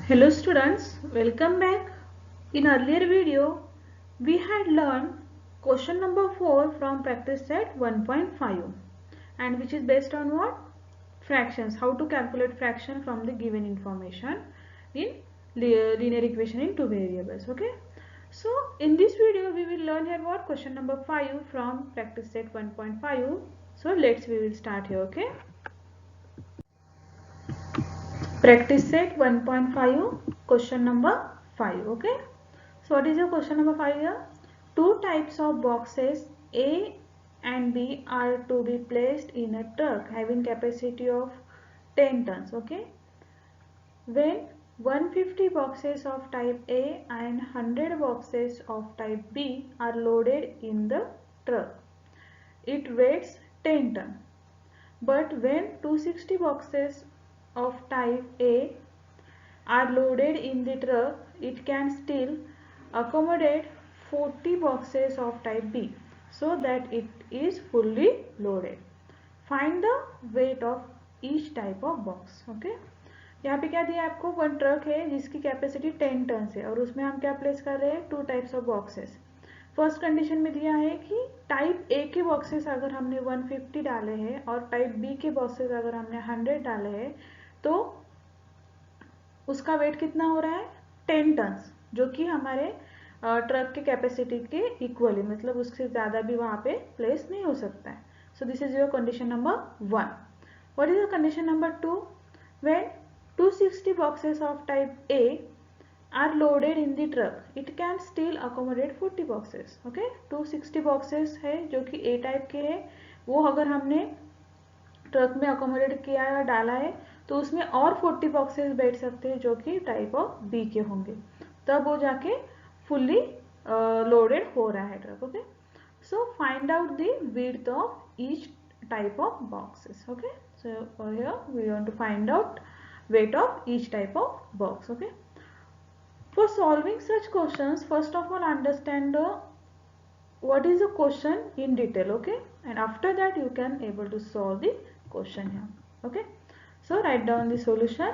Hello students, welcome back. In earlier video, we had learned question number 4 from practice set 1.5 and which is based on what? Fractions, how to calculate fraction from the given information in linear equation in two variables. Okay. So in this video, we will learn here what? Question number 5 from practice set 1.5. So we will start here. Okay. Practice set 1.5 question number 5. Okay. So what is your question number 5 here? Two types of boxes A and B are to be placed in a truck having capacity of 10 tons. Okay. When 150 boxes of type A and 100 boxes of type B are loaded in the truck, it weighs 10 tons. But when 260 boxes of type A are loaded in the truck, it can still accommodate 40 boxes of type B so that it is fully loaded. Find the weight of each type of box. Okay. यहाँ पे क्या दिया आपको? One truck है जिसकी capacity 10 ton है और उसमें हम क्या प्लेस कर रहे हैं? Two types of boxes. First condition में दिया है कि टाइप ए के बॉक्सेस अगर हमने 150 डाले हैं और टाइप बी के बॉक्सेस अगर हमने 100 डाले हैं तो उसका वेट कितना हो रहा है? 10 टन्स, जो कि हमारे ट्रक के कैपेसिटी के इक्वली, मतलब उससे ज़्यादा भी वहाँ पे प्लेस नहीं हो सकता है. So this is your condition number 1. What is your condition number 2? When 260 boxes of type A are loaded in the truck, it can still accommodate 40 boxes. Okay, 260 boxes है जो कि A टाइप के है, वो अगर हमने ट्रक में accommodate किया या डाला है तो उसमें और 40 बॉक्सेस बैठ सकते हैं जो कि टाइप ऑफ बी के होंगे, तब वो जाके फुल्ली लोडेड हो रहा है truck. Okay. So find out the width of each type of boxes. Okay, so here we want to find out weight of each type of box. Okay, for solving such questions, first of all understand what is the question in detail. Okay, and after that you can able to solve the question here. Okay, so write down the solution.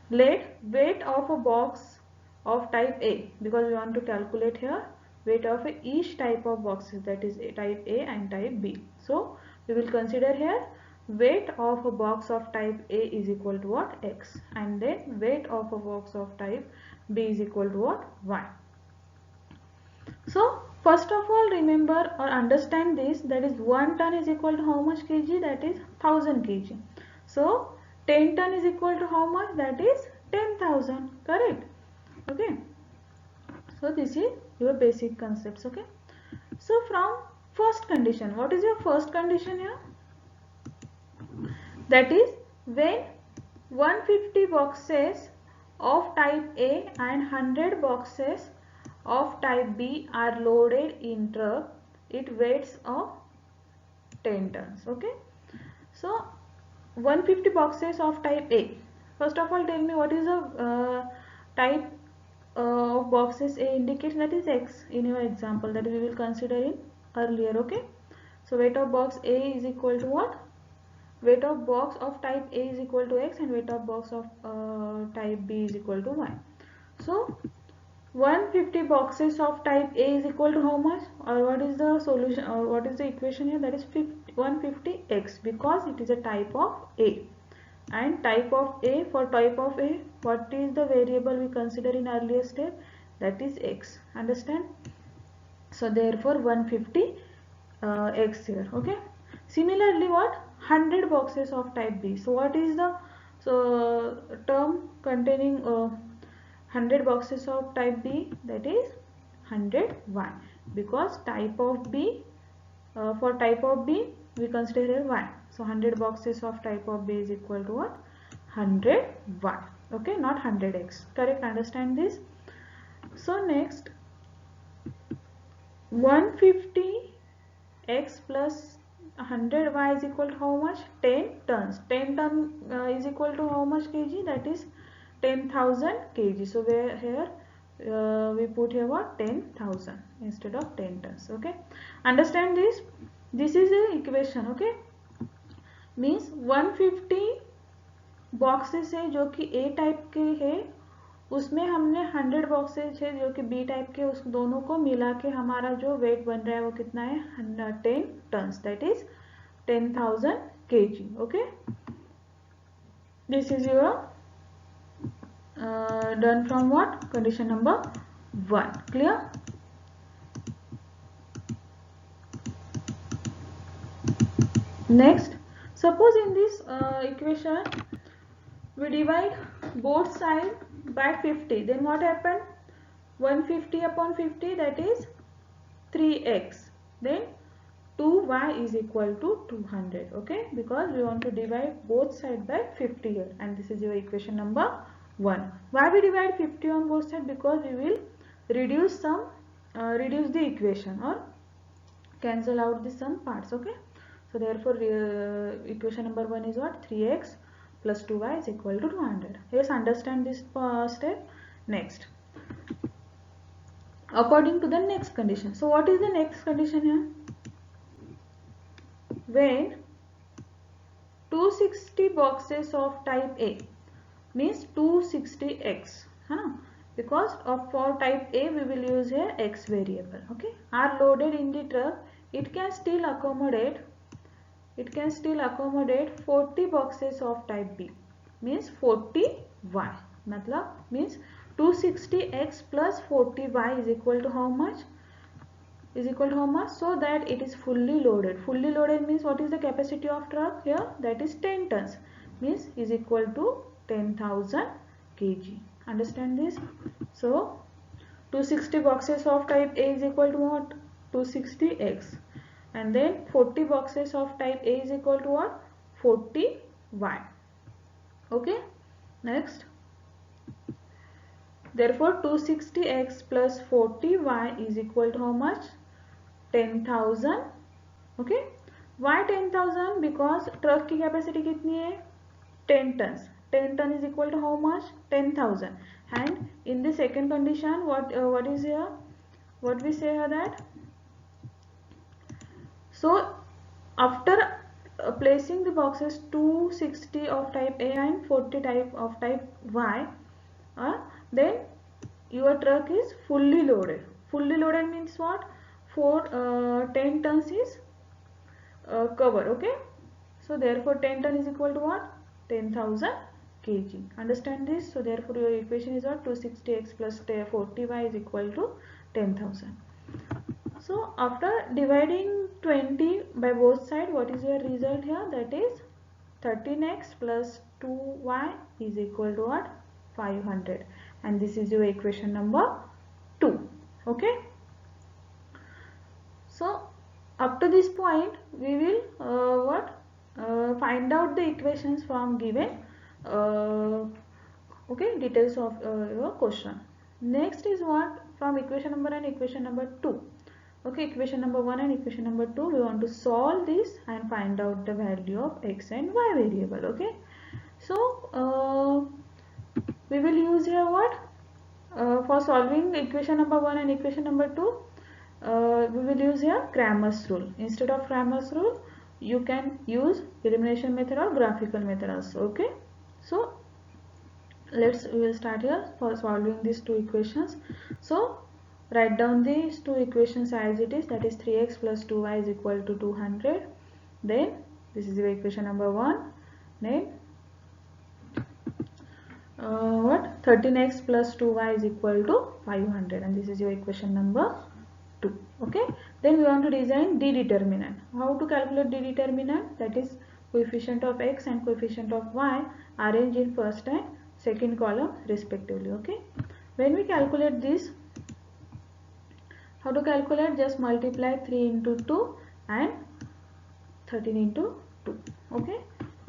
Let weight of a box of type A, because we want to calculate here weight of each type of boxes, that is type A and type B. So we will consider here weight of a box of type A is equal to what? X, and then weight of a box of type B is equal to what? Y. So first of all remember or understand this, that is 1 ton is equal to how much kg? That is 1000 kg. So 10 ton is equal to how much? That is 10,000. Correct? Okay. So this is your basic concepts. Okay. So from first condition, what is your first condition here? That is when 150 boxes of type A and 100 boxes of type B are loaded in truck, it weighs of 10 tons. Okay. So 150 boxes of type A. First of all tell me what is the type of boxes A indicates, that is X in your example that we will consider in earlier. Okay. So weight of box A is equal to what? Weight of box of type A is equal to X and weight of box of type B is equal to Y. So 150 boxes of type A is equal to how much, or what is the solution, or what is the equation here? That is 150x, because it is a type of A, and type of A, for type of A what is the variable we consider in earlier step? That is X. Understand? So therefore 150 X here. Okay. Similarly what? 100 boxes of type B. So what is the term containing 100 boxes of type B? That is 100Y, because type of B, for type of B we consider here Y. So 100 boxes of type of B is equal to what? 100Y. Okay, not 100x. Correct? Understand this? So next, 150x plus 100y is equal to how much? 10 tons. 10 ton is equal to how much kg? That is 10,000 kg. So where here we put here what? 10,000 instead of 10 tons. Okay. Understand this? This is the equation. Okay. Means 150 boxes है जो कि ए type के है उसमें हमने 100 boxes है जो कि बी टाइप के, उस दोनों को मिला के हमारा जो वेट बन रहा है वो कितना है 10 tons, that is 10,000 kg. Okay, this is your done from what condition number 1. Clear? Next, suppose in this equation we divide both sides by 50, then what happened? 150 upon 50, that is 3x, then 2y is equal to 200. Okay, because we want to divide both sides by 50 here, and this is your equation number 1. Why we divide 50 on both sides? Because we will reduce the equation or cancel out the some parts. Okay, so therefore equation number 1 is what? 3x plus 2y is equal to 200. Yes, understand this step. Next, according to the next condition. So what is the next condition here? When 260 boxes of type A means 260x, because for type A we will use here x variable, okay, are loaded in the truck, it can still accommodate 40 boxes of type B, means 40y, matlab means 260x plus 40y is equal to how much? So that it is fully loaded. Fully loaded means what is the capacity of truck here? That is 10 tons, means is equal to 10,000 kg. Understand this? So 260 boxes of type A is equal to what? 260x, and then 40 boxes of type A is equal to what? 40y. Okay, next, therefore 260x plus 40y is equal to how much? 10,000. Okay, why 10,000? Because truck की capacity कितनी है? 10 tons. 10 ton is equal to how much? 10,000. And in the second condition, what is here? What we say here that? So after placing the boxes 260 of type A and 40 of type Y, then your truck is fully loaded. Fully loaded means what? For 10 tons is cover. Okay, so therefore 10 ton is equal to what? 10,000 kg. Understand this? So therefore your equation is what? 260x plus 40y is equal to 10,000. So after dividing 20 by both sides, what is your result here? That is 13x plus 2y is equal to what? 500. And this is your equation number 2. Okay, so up to this point we will find out the equations from given okay, details of your question. Next is what? From equation number and equation number 2. Okay, equation number 1 and equation number 2, we want to solve this and find out the value of x and y variable. Okay, so we will use here what? For solving equation number 1 and equation number 2, we will use here Cramer's rule. Instead of Cramer's rule, you can use elimination method or graphical method also. Okay, so we will start here for solving these two equations. So write down these two equations as it is, that is 3x plus 2y is equal to 200. Then this is your equation number 1. Then what? 13x plus 2y is equal to 500, and this is your equation number 2. Okay, then we want to design D determinant. How to calculate D determinant? That is coefficient of x and coefficient of y arranged in first and second column respectively. Okay, when we calculate this, how to calculate? Just multiply 3 into 2 and 13 into 2. Okay,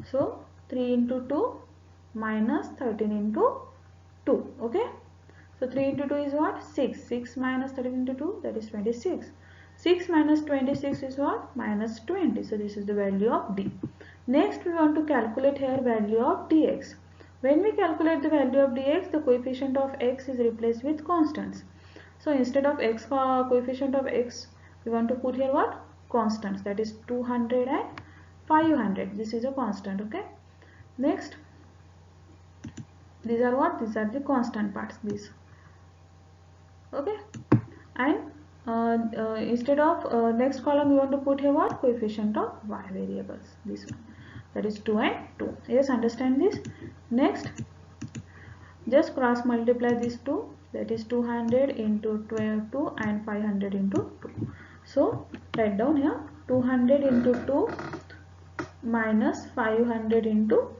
so 3 into 2 minus 13 into 2. Okay, so 3 into 2 is what? 6. 6 minus 13 into 2, that is 26. 6 minus 26 is what? Minus 20. So this is the value of D. Next we want to calculate here value of dx. When we calculate the value of dx, the coefficient of x is replaced with constants. So instead of x coefficient of x, we want to put here what? Constants, that is 200 and 500. This is a constant. Okay, next These are what? These are the constant parts, these. Okay, and instead of next column we want to put here what? Coefficient of y variables, this one, that is 2 and 2. Yes, understand this. Next, just cross multiply these two, that is 200 into 2 and 500 into 2. So write down here 200 into 2 minus 500 into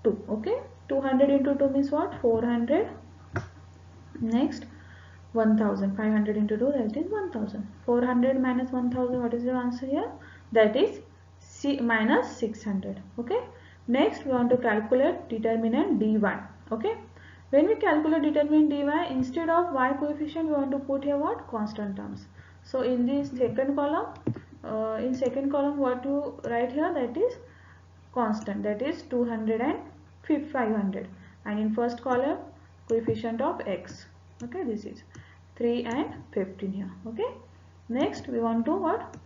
2. Okay, 200 into 2 means what? 400. Next, 1000. 500 into 2, that is 1000. 400 minus 1000, what is your answer here? That is minus 600. Okay, next we want to calculate determinant dy. Okay, when we calculate determinant dy, instead of y coefficient we want to put here what? Constant terms. So in this second column, what you write here, that is constant, that is 200 and 500, and in first column coefficient of x. Okay, this is 3 and 15 here. Okay, next we want to what?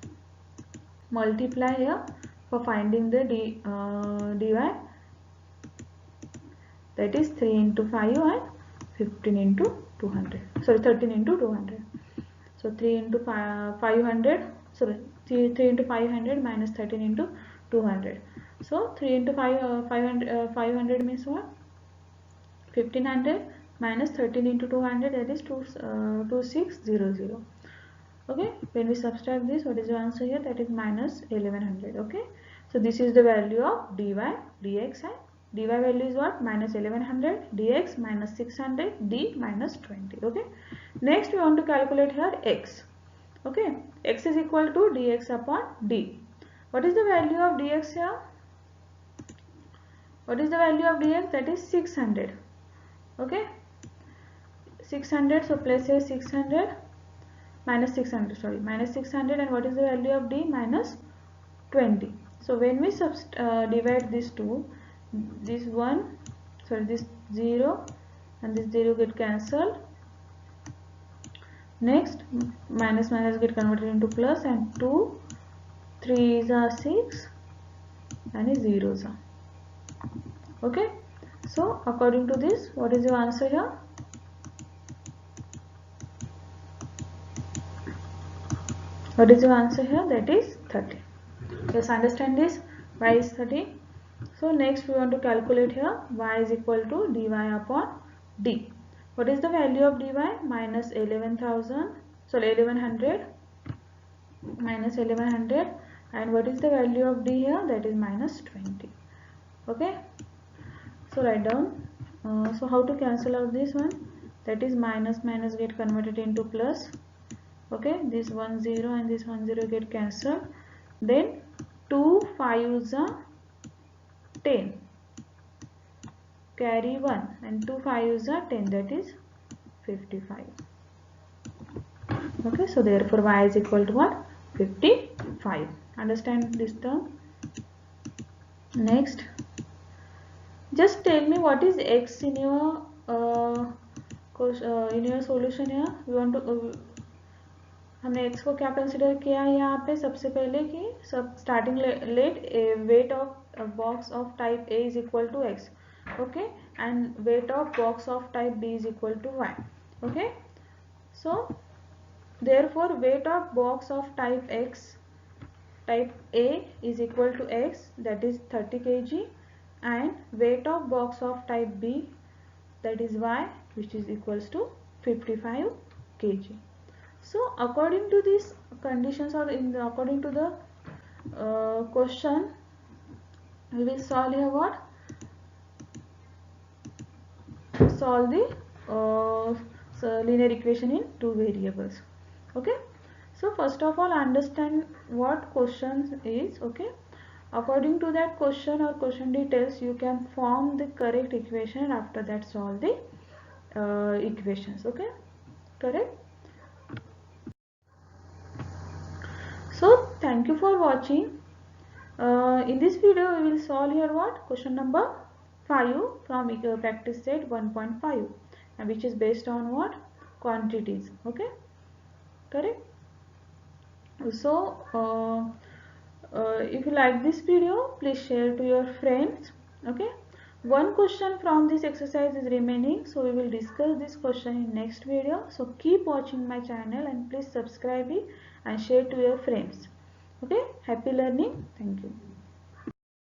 Multiply here for finding the dy, that is 3 into 5 and 15 into 200, sorry 13 into 200. So 3 into 500, sorry 3 into 500 minus 13 into 200. So 3 into 500 means what? 1500 minus 13 into 200, that is 2600. Okay, when we subtract this, what is the answer here? That is minus 1100. Okay, so this is the value of dy, dx, and dy value is what? Minus 1100, dx minus 600, d minus 20. Okay, next we want to calculate here x. Okay, x is equal to dx upon d. What is the value of dx here? What is the value of dx? That is 600. Okay, 600, so place here 600 minus 600, sorry, minus 600, and what is the value of d? Minus 20. So when we divide these two, this 1, sorry, this 0 and this 0 get cancelled. Next, minus minus get converted into plus, and 2 3s are 6 and 0s are. Okay, so according to this, what is your answer here? What is your answer here? That is 30. Yes, understand this. Y is 30. So next we want to calculate here y is equal to dy upon d. What is the value of dy? Minus 11,000, sorry 1100, minus 1100, and what is the value of d here? That is minus 20. Okay, so write down. So how to cancel out this one? That is minus minus get converted into plus. Okay, this 1 0 and this 1 0 get cancelled. Then 2 5s are 10, carry 1, and 2 5s are 10, that is 55. Okay, so therefore y is equal to what? 55. Understand this term? Next, just tell me what is x in your solution here. We want to हमने x को क्या consider किया है यहाँ पे? सबसे पहले कि सब starting let weight of box of type A is equal to x, okay, and weight of box of type B is equal to y. Okay, so therefore weight of box of type A is equal to x, that is 30 kg, and weight of box of type B, that is y, which is equals to 55 kg. So according to these conditions, or according to the question, we will solve here what? Solve the linear equation in two variables. Okay, so first of all understand what question is. Okay, according to that question or question details, you can form the correct equation, and after that solve the equations. Okay, correct. So thank you for watching. In this video we will solve here what? Question number 5 from practice set 1.5, and which is based on what? Quantities. Okay, correct. So if you like this video, please share to your friends. Okay, One question from this exercise is remaining, so we will discuss this question in next video. So keep watching my channel and please subscribe it and share to your friends. Okay, happy learning. Thank you.